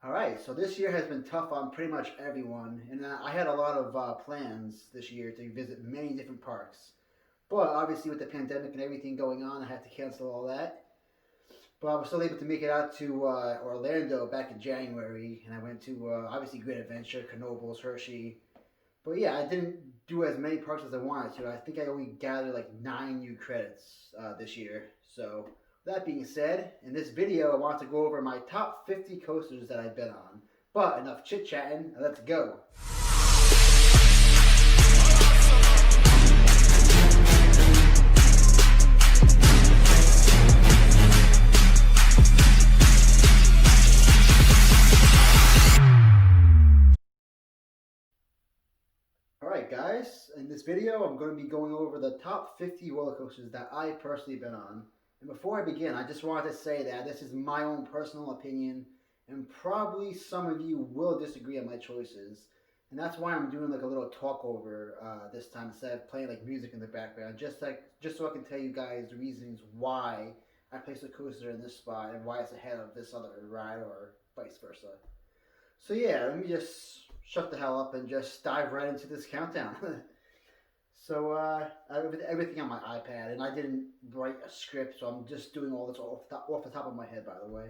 All right, so this year has been tough on pretty much everyone, and I had a lot of plans this year to visit many different parks. But obviously, with the pandemic and everything going on, I had to cancel all that. But I was still able to make it out to Orlando back in January, and I went to obviously Great Adventure, Knoebels, Hershey. But yeah, I didn't do as many parks as I wanted to. I think I only gathered like 9 new credits this year. So that being said, in this video, I want to go over my top 50 coasters that I've been on. But enough chit chatting, let's go. Alright guys, in this video I'm going to be going over the top 50 roller coasters that I personally been on. And before I begin, I just wanted to say that this is my own personal opinion, and probably some of you will disagree on my choices. And that's why I'm doing like a little talk over this time instead of playing like music in the background, just so I can tell you guys the reasons why I placed a coaster in this spot and why it's ahead of this other ride or vice versa. So yeah, let me just shut the hell up and just dive right into this countdown. So I have everything on my iPad, and I didn't write a script, so I'm just doing all this off the top of my head, by the way.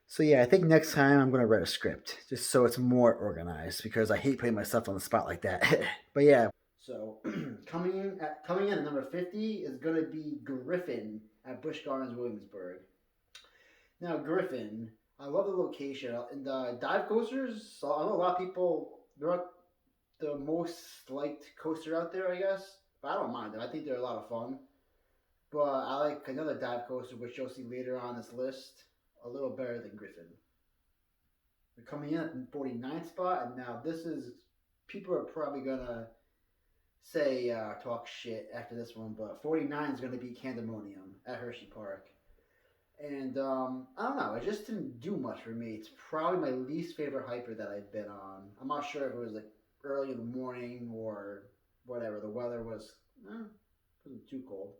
So yeah, I think next time I'm going to write a script, just so it's more organized, because I hate putting myself on the spot like that. But yeah, so coming in at number 50 is going to be Giffon at Busch Gardens, Williamsburg. Now, Giffon, I love the location. And the dive coasters, so I know a lot of people, they're not the most liked coaster out there, I guess. But I don't mind them. I think they're a lot of fun. But I like another dive coaster, which you'll see later on this list, a little better than Giffon. We're coming in at the 49th spot, and now this is, people are probably going to say, talk shit after this one, but 49 is going to be Candymonium at Hershey Park. And I don't know, it just didn't do much for me. It's probably my least favorite hyper that I've been on. I'm not sure if it was like early in the morning or whatever. The weather was wasn't too cold,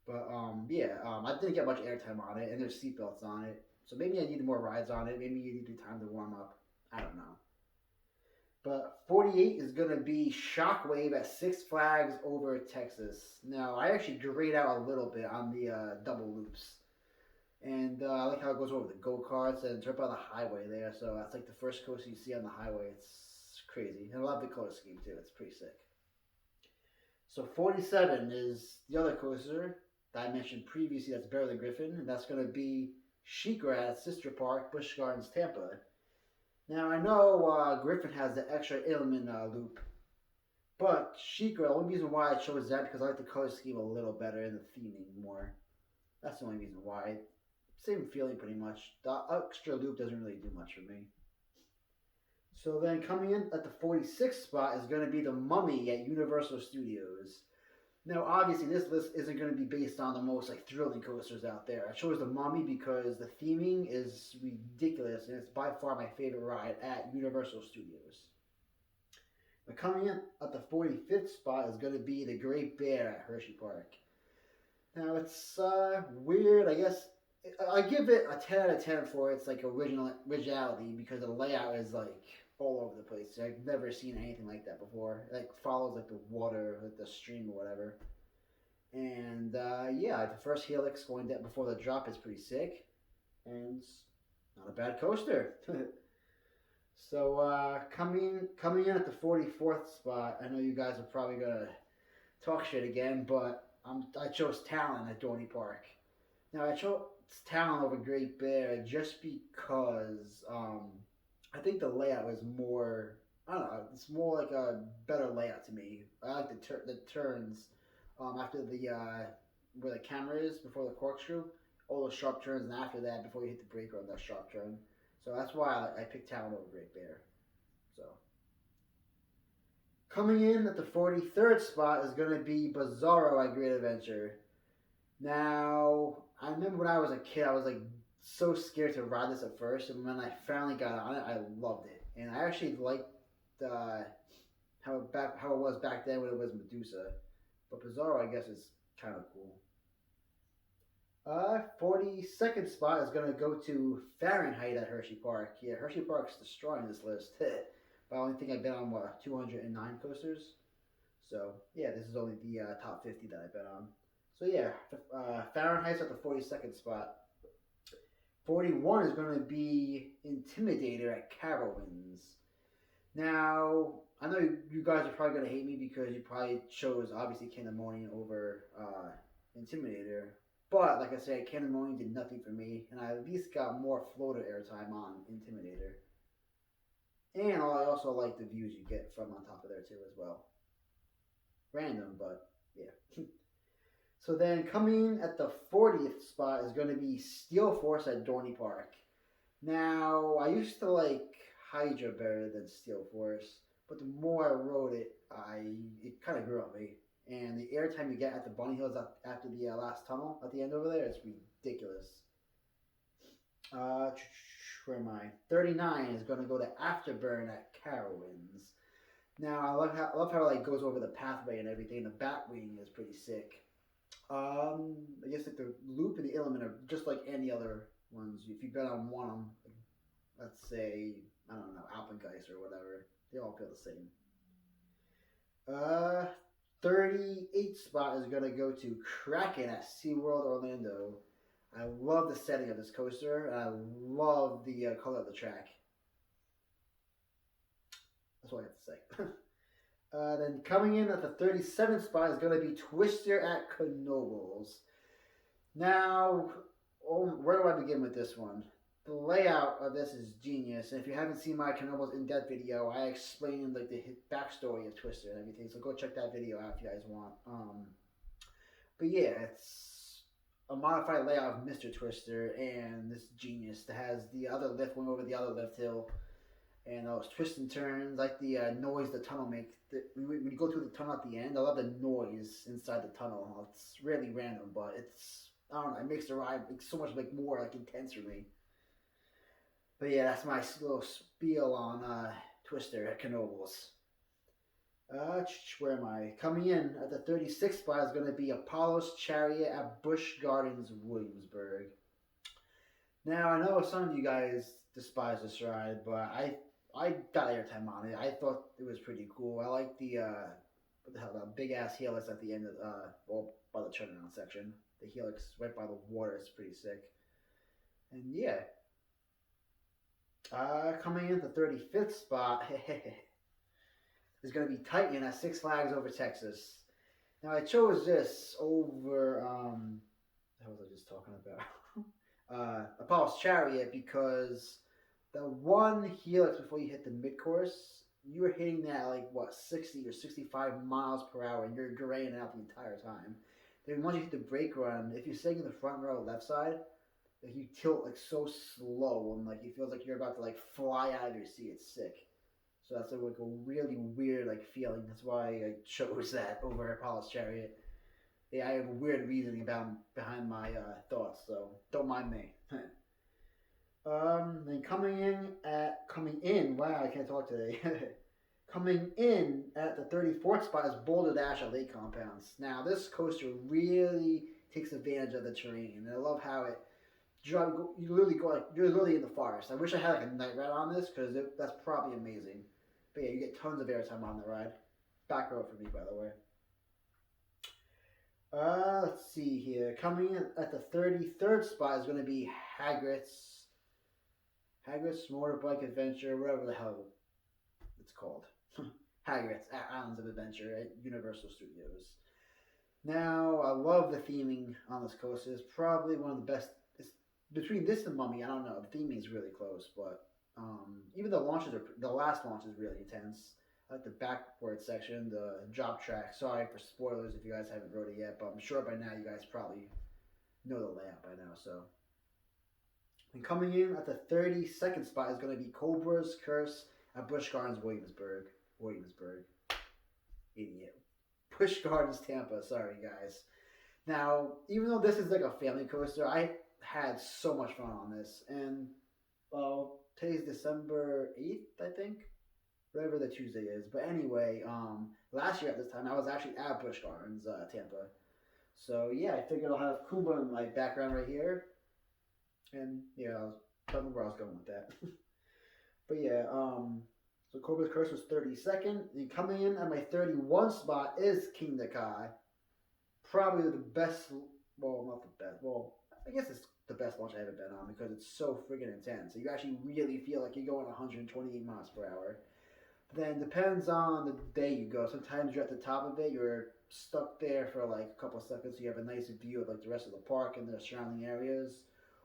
but I didn't get much airtime on it, and there's seatbelts on it, so maybe I needed more rides on it. Maybe you needed time to warm up. I don't know. But 48 is going to be Shockwave at Six Flags over Texas. Now, I actually grayed out a little bit on the double loops. And I like how it goes over the go-karts and Torpa the highway there. So that's like the first coaster you see on the highway. It's crazy. And I love the color scheme too. It's pretty sick. So 47 is the other coaster that I mentioned previously that's better than Giffon. And that's going to be Sheikra at Sister Park, Busch Gardens, Tampa. Now I know Giffon has the extra Element loop. But Sheikra, the only reason why I chose that because I like the color scheme a little better and the theming more. That's the only reason why. Same feeling pretty much. The extra loop doesn't really do much for me. So then coming in at the 46th spot is going to be the Mummy at Universal Studios. Now obviously this list isn't going to be based on the most like thrilling coasters out there. I chose the Mummy because the theming is ridiculous and it's by far my favorite ride at Universal Studios. But coming in at the 45th spot is going to be the Great Bear at Hershey Park. Now it's weird, I guess. I give it a 10 out of 10 for its like originality because the layout is like all over the place. I've never seen anything like that before. It like follows like the water, like the stream or whatever. And the first helix going down before the drop is pretty sick, and it's not a bad coaster. So coming in at the 44th spot, I know you guys are probably gonna talk shit again, but I chose Talon at Dorney Park. Now I chose Talon over Great Bear just because I think the layout is more, I don't know, it's more like a better layout to me. I like the turns after the where the camera is before the corkscrew, all those sharp turns, and after that before you hit the breaker on that sharp turn. So that's why I picked Talon over Great Bear. So coming in at the 43rd spot is going to be Bizarro at Great Adventure. Now, I remember when I was a kid, I was like so scared to ride this at first, and when I finally got on it, I loved it. And I actually liked how it was back then when it was Medusa. But Bizarro, I guess, is kind of cool. 42nd spot is going to go to Fahrenheit at Hershey Park. Yeah, Hershey Park's destroying this list. But I only think I've been on, what, 209 coasters? So, yeah, this is only the top 50 that I've been on. So, yeah, Fahrenheit's at the 42nd spot. 41 is going to be Intimidator at Carowinds. Now, I know you guys are probably going to hate me because you probably chose, obviously, Candymonium over Intimidator. But, like I said, Candymonium did nothing for me, and I at least got more floater airtime on Intimidator. And I also like the views you get from on top of there, too, as well. Random, but, yeah. So then, coming at the 40th spot is going to be Steel Force at Dorney Park. Now, I used to like Hydra better than Steel Force, but the more I rode it, it kind of grew on me. And the airtime you get at the Bunny Hills after the last tunnel at the end over there is ridiculous. Where am I? 39 is going to go to Afterburn at Carowinds. Now, I love how it like goes over the pathway and everything. The Batwing is pretty sick. I guess like the loop and the element are just like any other ones. If you bet on one of them, let's say, I don't know, Alpengeist or whatever, they all feel the same. 38th spot is going to go to Kraken at SeaWorld Orlando. I love the setting of this coaster, and I love the color of the track. That's all I have to say. Then coming in at the 37th spot is going to be Twister at Knoebels. Now, where do I begin with this one? The layout of this is genius, and if you haven't seen my Knoebels in-depth video, I explained like the backstory of Twister and everything, so go check that video out if you guys want. But yeah, it's a modified layout of Mr. Twister, and this genius that has the other lift wing over the other lift hill, and those twists and turns, like the noise the tunnel makes. When you go through the tunnel at the end, I love the noise inside the tunnel. It's really random, but it's, I don't know, it makes the ride so much like more like intense for me. But yeah, that's my little spiel on Twister at Knoebels. Where am I? Coming in at the 36th spot is going to be Apollo's Chariot at Busch Gardens, Williamsburg. Now, I know some of you guys despise this ride, but I got airtime on it. I thought it was pretty cool. I like the big ass helix at the end of by the turnaround section. The helix right by the water is pretty sick. And yeah, coming in the 35th spot is going to be Titan at Six Flags Over Texas. Now I chose this over what was I just talking about? Apollo's Chariot, because the one helix before you hit the mid-course, you were hitting that like, what, 60 or 65 miles per hour, and you're graying out the entire time. Then once you hit the brake run, if you're sitting in the front row left side, like you tilt like so slow, and like it feels like you're about to like fly out of your seat. It's sick. So that's like a really weird like feeling. That's why I chose that over Apollo's Chariot. Yeah, I have a weird reasoning behind my thoughts, so don't mind me. Then coming in, wow, I can't talk today. Coming in at the 34th spot is Boulder Dash at Lake Compounce. Now, this coaster really takes advantage of the terrain, and I love how you're literally in the forest. I wish I had like a night ride on this, because that's probably amazing. But yeah, you get tons of airtime on the ride. Back row for me, by the way. Let's see here. Coming in at the 33rd spot is going to be Hagrid's Motorbike Adventure, whatever the hell it's called. Hagrid's Islands of Adventure at Universal Studios. Now, I love the theming on this coaster. It's probably one of the best. It's between this and Mummy, I don't know. The theming is really close, but even the last launch is really intense. I like the backward section, the drop track. Sorry for spoilers if you guys haven't rode it yet, but I'm sure by now you guys probably know the layout by now. So, and coming in at the 32nd spot is going to be Cobra's Curse at Busch Gardens, Williamsburg. Idiot. Busch Gardens, Tampa. Sorry, guys. Now, even though this is like a family coaster, I had so much fun on this. And, well, today's December 8th, I think. Whatever the Tuesday is. But anyway, last year at this time, I was actually at Busch Gardens, Tampa. So yeah, I figured I'll have Kumba in my background right here. And yeah, I don't know where I was going with that. But yeah, so Cobra's Curse was 32nd. And coming in at my 31 spot is Kingda. Probably the best, well, not the best, well, I guess it's the best launch I've ever been on because it's so friggin' intense. So you actually really feel like you're going 128 miles per hour. Then depends on the day you go. Sometimes you're at the top of it, you're stuck there for like a couple of seconds, so you have a nice view of like the rest of the park and the surrounding areas.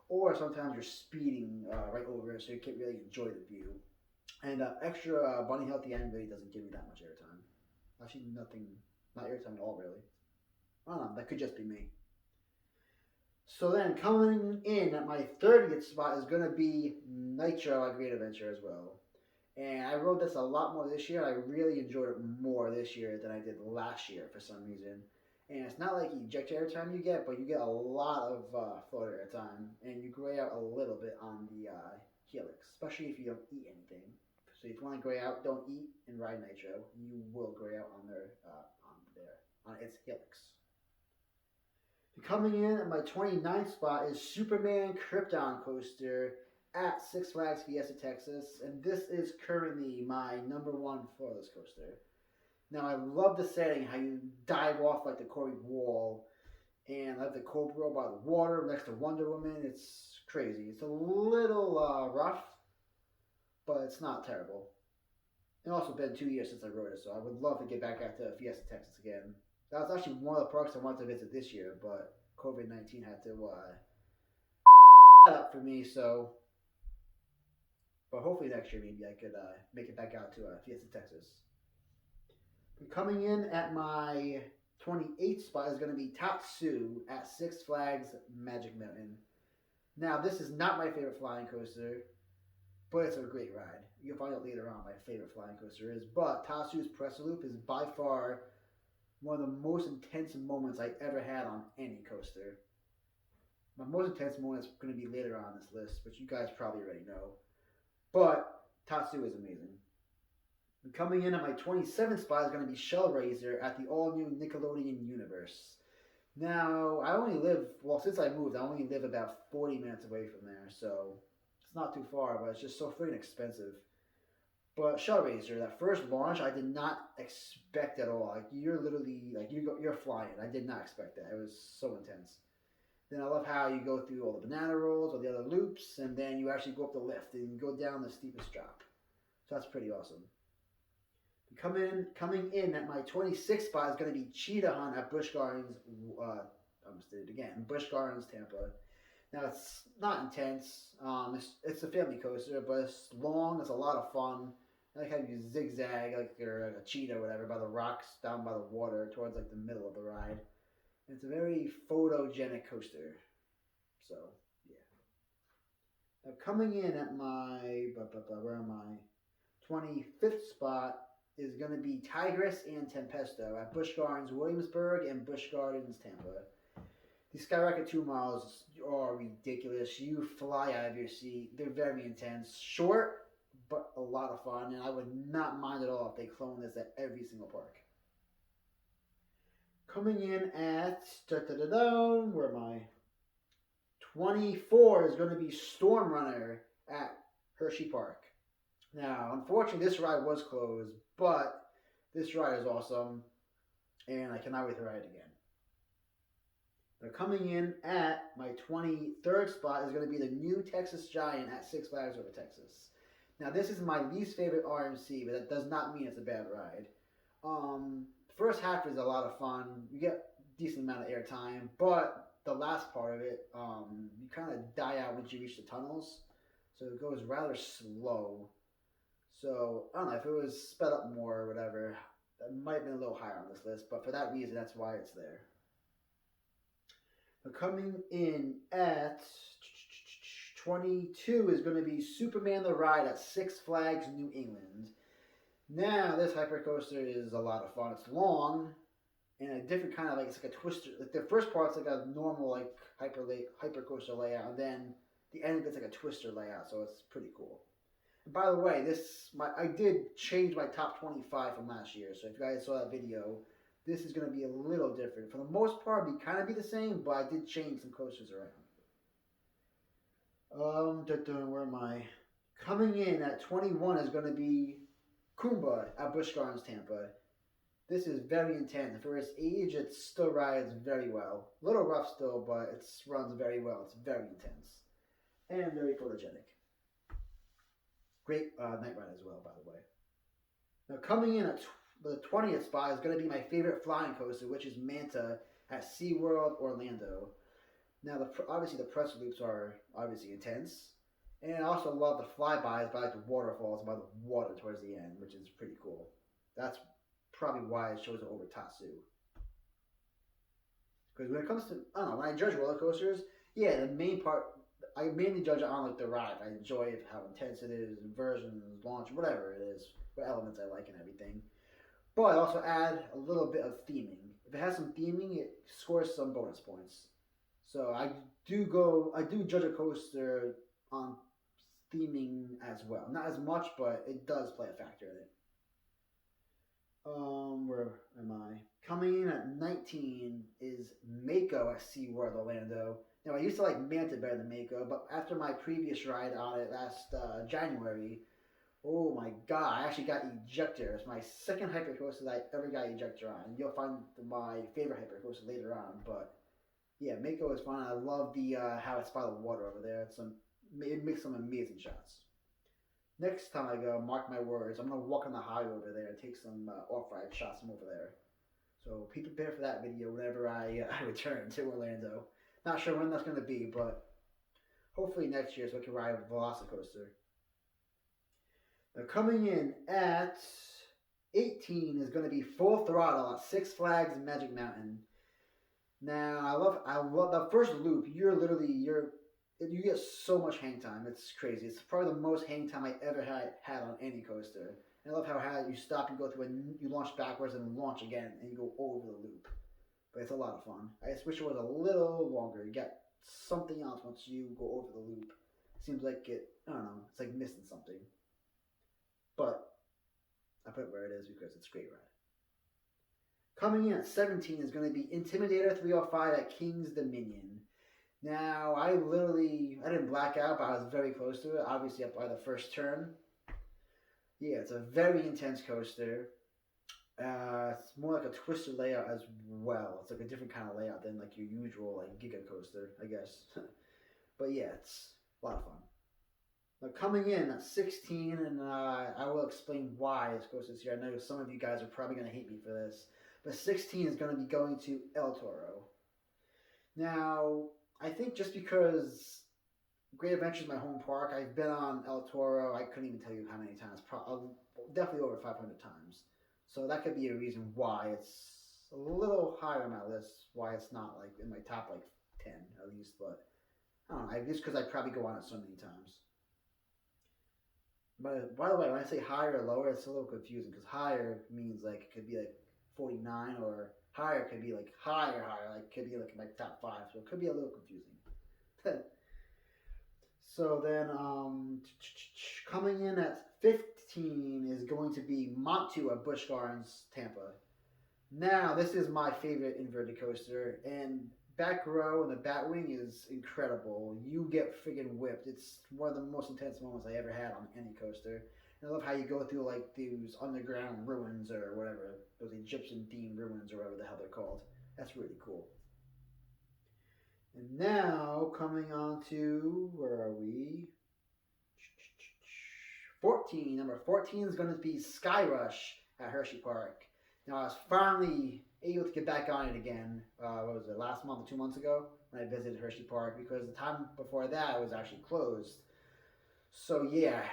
Or sometimes you're speeding right over it, so you can't really enjoy the view. And extra bunny health at the end really doesn't give me that much airtime. Actually, nothing, not airtime at all, really. I don't know, that could just be me. So then coming in at my 30th spot is going to be Nitro at Great Adventure as well. And I rode this a lot more this year. I really enjoyed it more this year than I did last year for some reason. And it's not like eject airtime you get, but you get a lot of floater airtime, and you gray out a little bit on the helix, especially if you don't eat anything. So if you want to gray out, don't eat and ride Nitro. You will gray out on on its helix. Coming in at my 29th spot is Superman Krypton coaster at Six Flags Fiesta Texas, and this is currently my #1 floorless coaster. Now I love the setting, how you dive off like the Corey wall, and I have the Cobra by the water next to Wonder Woman. It's crazy. It's a little rough, but it's not terrible. It's also been 2 years since I rode it, so I would love to get back out to Fiesta Texas again. That was actually one of the parks I wanted to visit this year, but COVID-19 had to up for me, so. But hopefully next year maybe I could make it back out to Fiesta Texas. Coming in at my 28th spot is going to be Tatsu at Six Flags Magic Mountain. Now, this is not my favorite flying coaster, but it's a great ride. You'll find out later on my favorite flying coaster is. But Tatsu's Press Loop is by far one of the most intense moments I ever had on any coaster. My most intense moment is going to be later on this list, which you guys probably already know. But Tatsu is amazing. And coming in at my 27th spot is going to be Shellraiser at the all-new Nickelodeon universe. Now, I only live, well, since I moved, I only live about 40 minutes away from there, so it's not too far, but it's just so freaking expensive. But Shellraiser, that first launch, I did not expect at all. Like, you're literally, like, you're flying. I did not expect that. It was so intense. Then I love how you go through all the banana rolls, all the other loops, and then you actually go up the lift and go down the steepest drop. So that's pretty awesome. Coming in at my 26th spot is going to be Cheetah Hunt at Busch Gardens. I almost did it again. Busch Gardens, Tampa. Now it's not intense. It's a family coaster, but it's long. It's a lot of fun. I like how you zigzag like you're a cheetah or whatever by the rocks down by the water towards like the middle of the ride. And it's a very photogenic coaster. So yeah. Now coming in at my where am I? 25th spot is going to be Tigris and Tempesto at Busch Gardens Williamsburg and Busch Gardens Tampa. These Skyrocket 2 miles are ridiculous. You fly out of your seat. They're very intense. Short, but a lot of fun. And I would not mind at all if they clone this at every single park. Coming in at, where am I? 24 is going to be Storm Runner at Hershey Park. Now, unfortunately, this ride was closed, but this ride is awesome, and I cannot wait to ride it again. Now, coming in at my 23rd spot is going to be the new Texas Giant at Six Flags Over Texas. Now, this is my least favorite RMC, but that does not mean it's a bad ride. First half is a lot of fun. You get a decent amount of airtime, but the last part of it, you kind of die out once you reach the tunnels, so it goes rather slow. So, I don't know, if it was sped up more or whatever, that might have been a little higher on this list, but for that reason, that's why it's there. Now, coming in at 22 is going to be Superman the Ride at Six Flags New England. Now, this hypercoaster is a lot of fun. It's long, and a different kind of, like, it's like a twister. Like, the first part's like a normal, like, hypercoaster layout, and then the end of it's like a twister layout, so it's pretty cool. By the way, I did change my top 25 from last year. So if you guys saw that video, this is going to be a little different. For the most part, it'll kind of be the same, but I did change some coasters around. Where am I? Coming in at 21 is going to be Kumba at Busch Gardens, Tampa. This is very intense. For its age, it still rides very well. A little rough still, but it runs very well. It's very intense and very photogenic. Great night ride as well, by the way. Now coming in at the 20th spot is going to be my favorite flying coaster, which is Manta at Seaworld, Orlando. Now, obviously the press loops are obviously intense, and I also love the flybys by like the waterfalls by the water towards the end, which is pretty cool. That's probably why it shows it over Tatsu. Because when it comes to, I don't know, when I judge roller coasters, yeah, the main part, I mainly judge it on like the ride. I enjoy how intense it is, inversions, launch, whatever it is, what elements I like and everything. But I also add a little bit of theming. If it has some theming, it scores some bonus points. So I do judge a coaster on theming as well. Not as much, but it does play a factor in it. Where am I? Coming in at 19 is Mako at SeaWorld Orlando. Now, I used to like Manta better than Mako, but after my previous ride on it last January, oh my god, I actually got ejector. It's my second hypercoaster that I ever got ejector on. And you'll find my favorite hypercoaster later on, but yeah, Mako is fun. I love the how it's by the water over there. It makes some amazing shots. Next time I go, mark my words, I'm going to walk on the highway over there and take some off-ride shots from over there. So be prepared for that video whenever I return to Orlando. Not sure when that's going to be, but hopefully next year so I can ride a Velocicoaster. Now coming in at 18 is going to be Full Throttle at Six Flags Magic Mountain. Now I love the first loop. You get so much hang time. It's crazy. It's probably the most hang time I ever had on any coaster. And I love how you stop and go through and you launch backwards and launch again and you go over the loop. But it's a lot of fun. I just wish it was a little longer. You get something else once you go over the loop. It seems like I don't know, it's like missing something. But I put it where it is because it's a great ride. Coming in at 17 is going to be Intimidator 305 at King's Dominion. Now, I didn't black out, but I was very close to it. Obviously, up by the first turn. Yeah, it's a very intense coaster. It's more like a twisted layout as well. It's like a different kind of layout than like your usual like Giga coaster, I guess. But yeah, it's a lot of fun. Now, coming in at 16, and I will explain why this coaster is here. I know some of you guys are probably going to hate me for this. But 16 is going to be going to El Toro. Now, I think just because Great Adventure is my home park, I've been on El Toro, I couldn't even tell you how many times, definitely over 500 times. So that could be a reason why it's a little higher on my list, why it's not like in my top like 10 at least, but I don't know, just because I probably go on it so many times. But by the way, when I say higher or lower, it's a little confusing because higher means like it could be like 49 or higher could be like higher, like could be like my top 5, so it could be a little confusing. So then coming in at 15 is going to be Montu at Busch Gardens, Tampa. Now this is my favorite inverted coaster, and back row and the Batwing is incredible. You get friggin' whipped. It's one of the most intense moments I ever had on any coaster. And I love how you go through like these underground ruins or whatever, those Egyptian themed ruins or whatever the hell they're called. That's really cool. And now coming on to, where are we? 14. Number 14 is going to be Sky Rush at Hershey Park. Now I was finally able to get back on it again. What was it, last month or 2 months ago when I visited Hershey Park, because the time before that it was actually closed. So yeah,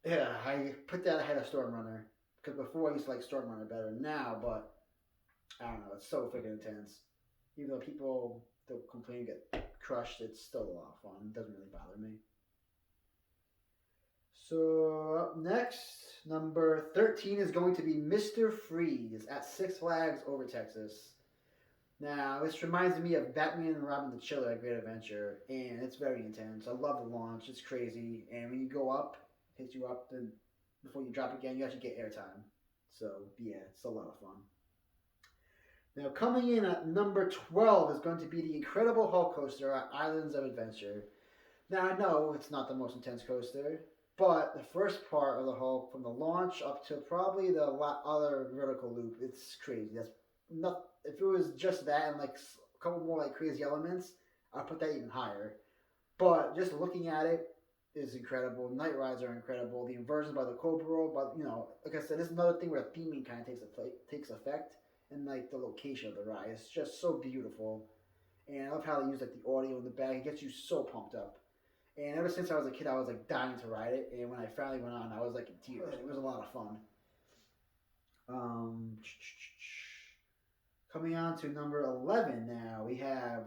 I put that ahead of Storm Runner, because before I used to like Storm Runner better now, but I don't know, it's so freaking intense. Even though people don't complain get crushed, it's still a lot of fun. It doesn't really bother me. So up next, number 13 is going to be Mr. Freeze at Six Flags over Texas. Now, this reminds me of Batman and Robin the Chiller at Great Adventure, and it's very intense. I love the launch, it's crazy, and when you go up, it hits you up, then before you drop again, you actually get airtime. So, yeah, it's a lot of fun. Now, coming in at number 12 is going to be the Incredible Hulk coaster at Islands of Adventure. Now, I know it's not the most intense coaster, but the first part of the Hulk, from the launch up to probably the other vertical loop, it's crazy. That's not. If it was just that and like a couple more like crazy elements, I'd put that even higher. But just looking at it is incredible. Night rides are incredible. The inversions by the Cobra, but like I said, this is another thing where theming kind of takes effect, and like the location of the ride. It's just so beautiful, and I love how they use like the audio in the back. It gets you so pumped up. And ever since I was a kid, I was like dying to ride it. And when I finally went on, I was like in tears. It was a lot of fun. Coming on to number 11 now, we have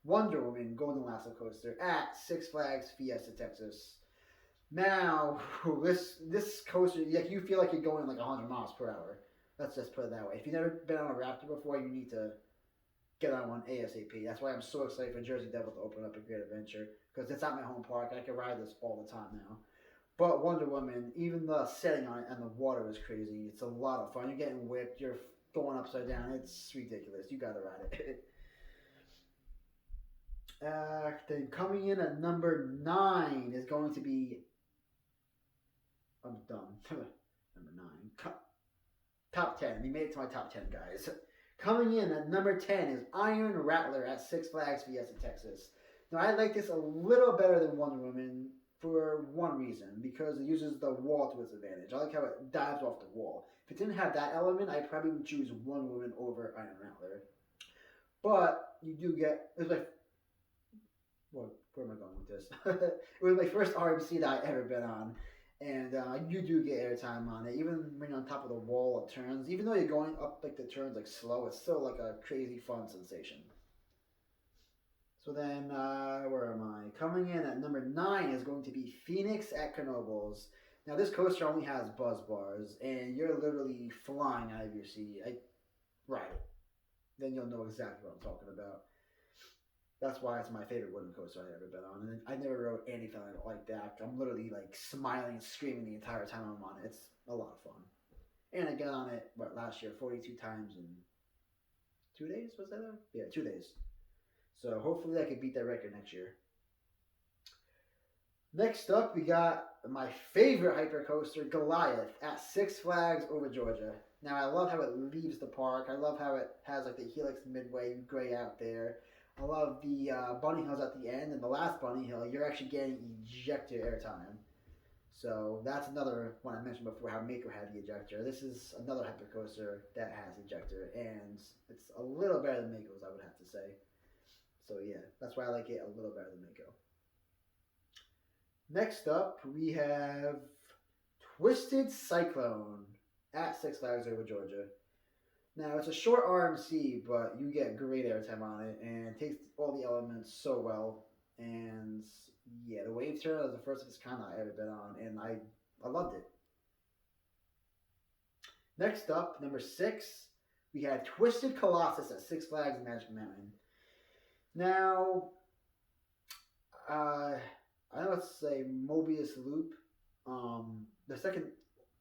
Wonder Woman Golden Lasso Coaster at Six Flags Fiesta, Texas. Now, this coaster, like you feel like you're going like 100 miles per hour. Let's just put it that way. If you've never been on a Raptor before, you need to get on one ASAP. That's why I'm so excited for Jersey Devil to open up a great adventure, because it's at my home park. I can ride this all the time now. But Wonder Woman, even the setting on it and the water is crazy. It's a lot of fun. You're getting whipped. You're going upside down. It's ridiculous. You got to ride it. Then coming in at number 9 is going to be... I'm dumb. Number 9. Top 10. We made it to my top 10, guys. Coming in at number 10 is Iron Rattler at Six Flags Fiesta, Texas. Now, I like this a little better than Wonder Woman for one reason, because it uses the wall to its advantage. I like how it dives off the wall. If it didn't have that element, I probably would choose Wonder Woman over Iron Rattler. But you do get... It was like... Where am I going with this? It was my first RMC that I ever been on. And you do get airtime on it. Even when you're on top of the wall of turns, even though you're going up like the turns like slow, it's still like a crazy fun sensation. So then, where am I? Coming in at number 9 is going to be Phoenix at Knoebels. Now this coaster only has buzz bars, and you're literally flying out of your seat. Ride it. Then you'll know exactly what I'm talking about. That's why it's my favorite wooden coaster I've ever been on. And I never rode anything like that. I'm literally like smiling and screaming the entire time I'm on it. It's a lot of fun. And I got on it, last year, 42 times in 2 days? Was that? Yeah, 2 days. So hopefully I can beat that record next year. Next up, we got my favorite hyper coaster, Goliath, at Six Flags over Georgia. Now, I love how it leaves the park. I love how it has like the helix midway, gray out there. I love the bunny hills at the end, and the last bunny hill, you're actually getting ejector airtime. So that's another one I mentioned before, how Mako had the ejector. This is another hypercoaster that has ejector, and it's a little better than Mako's, I would have to say. So yeah, that's why I like it a little better than Mako. Next up, we have Twisted Cyclone at Six Flags over Georgia. Now, it's a short RMC, but you get great airtime on it, and it takes all the elements so well. And yeah, the wave turn is the first of its kind I've ever been on, and I loved it. Next up, number 6, we had Twisted Colossus at Six Flags Magic Mountain. Now, I know it's a Mobius loop. The second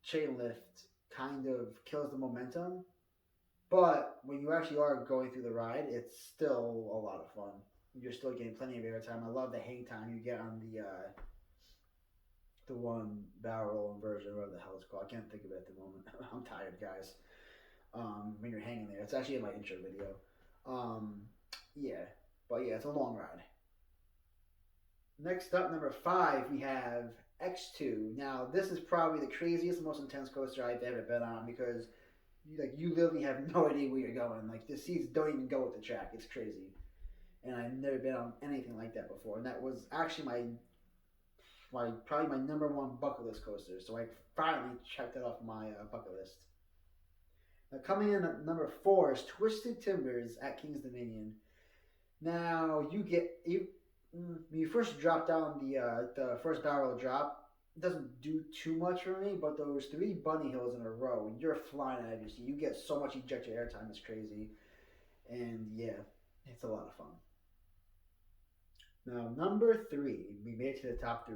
chain lift kind of kills the momentum. But when you actually are going through the ride, it's still a lot of fun. You're still getting plenty of airtime. I love the hang time you get on the one barrel inversion, whatever the hell it's called. I can't think of it at the moment. I'm tired, guys. When you're hanging there. It's actually in my intro video. Yeah. But yeah, it's a long ride. Next up, number 5, we have X2. Now, this is probably the craziest, most intense coaster I've ever been on, because you literally have no idea where you're going. Like, the seats don't even go with the track. It's crazy. And I've never been on anything like that before. And that was actually probably my number 1 bucket list coaster. So I finally checked it off my bucket list. Now, coming in at number 4 is Twisted Timbers at King's Dominion. Now, when you first drop down the first barrel drop, it doesn't do too much for me, but those 3 bunny hills in a row, you're flying out of your seat. You get so much ejector airtime, it's crazy. And yeah, it's a lot of fun. Now, number 3, we made it to the top 3.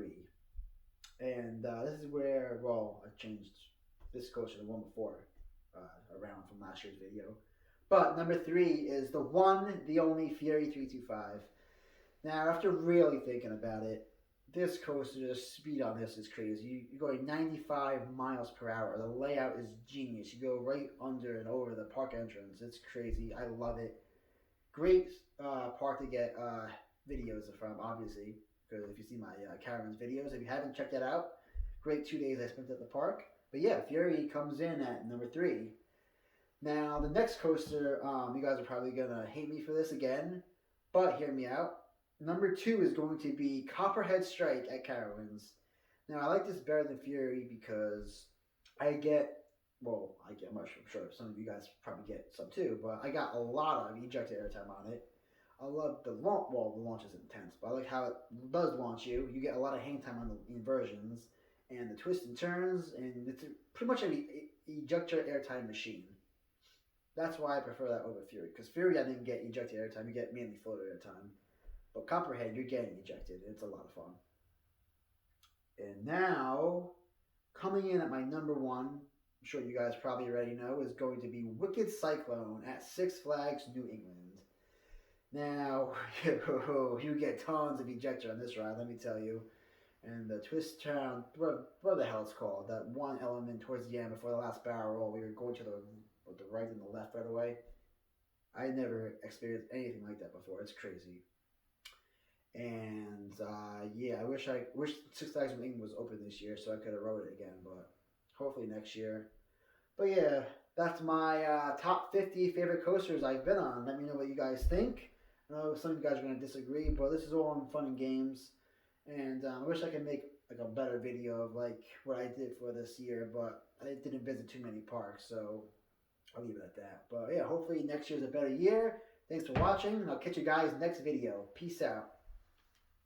And this is where, I changed this coaster to the one before, around from last year's video. But number 3 is the one, the only Fury 325. Now, after really thinking about it, this coaster, the speed on this is crazy. You're going 95 miles per hour. The layout is genius. You go right under and over the park entrance. It's crazy. I love it. Great park to get videos from, obviously, because if you see my Caravan's videos, if you haven't checked that out, great 2 days I spent at the park. But yeah, Fury comes in at number 3. Now, the next coaster, you guys are probably going to hate me for this again, but hear me out. Number 2 is going to be Copperhead Strike at Carowinds. Now, I like this better than Fury because I'm sure some of you guys probably get some too, but I got a lot of ejected airtime on it. I love the launch. Well, the launch is intense, but I like how it does launch you. You get a lot of hang time on the inversions and the twists and turns, and it's pretty much an ejector airtime machine. That's why I prefer that over Fury, because Fury I didn't get ejected airtime, you get mainly floater airtime. But Copperhead, you're getting ejected. It's a lot of fun. And now, coming in at my number 1, I'm sure you guys probably already know, is going to be Wicked Cyclone at Six Flags New England. Now, you get tons of ejector on this ride, let me tell you. And the twist turn, what the hell it's called, that one element towards the end before the last barrel roll, we were going to the right and the left right away. I never experienced anything like that before. It's crazy. And yeah, I wish Six Flags New England was open this year so I could have rode it again, but hopefully next year. But yeah, that's my top 50 favorite coasters I've been on. Let me know what you guys think. I know some of you guys are going to disagree, but this is all in fun and games. And I wish I could make like a better video of like what I did for this year, but I didn't visit too many parks, so I'll leave it at that. But yeah, hopefully next year's a better year. Thanks for watching, and I'll catch you guys next video. Peace out.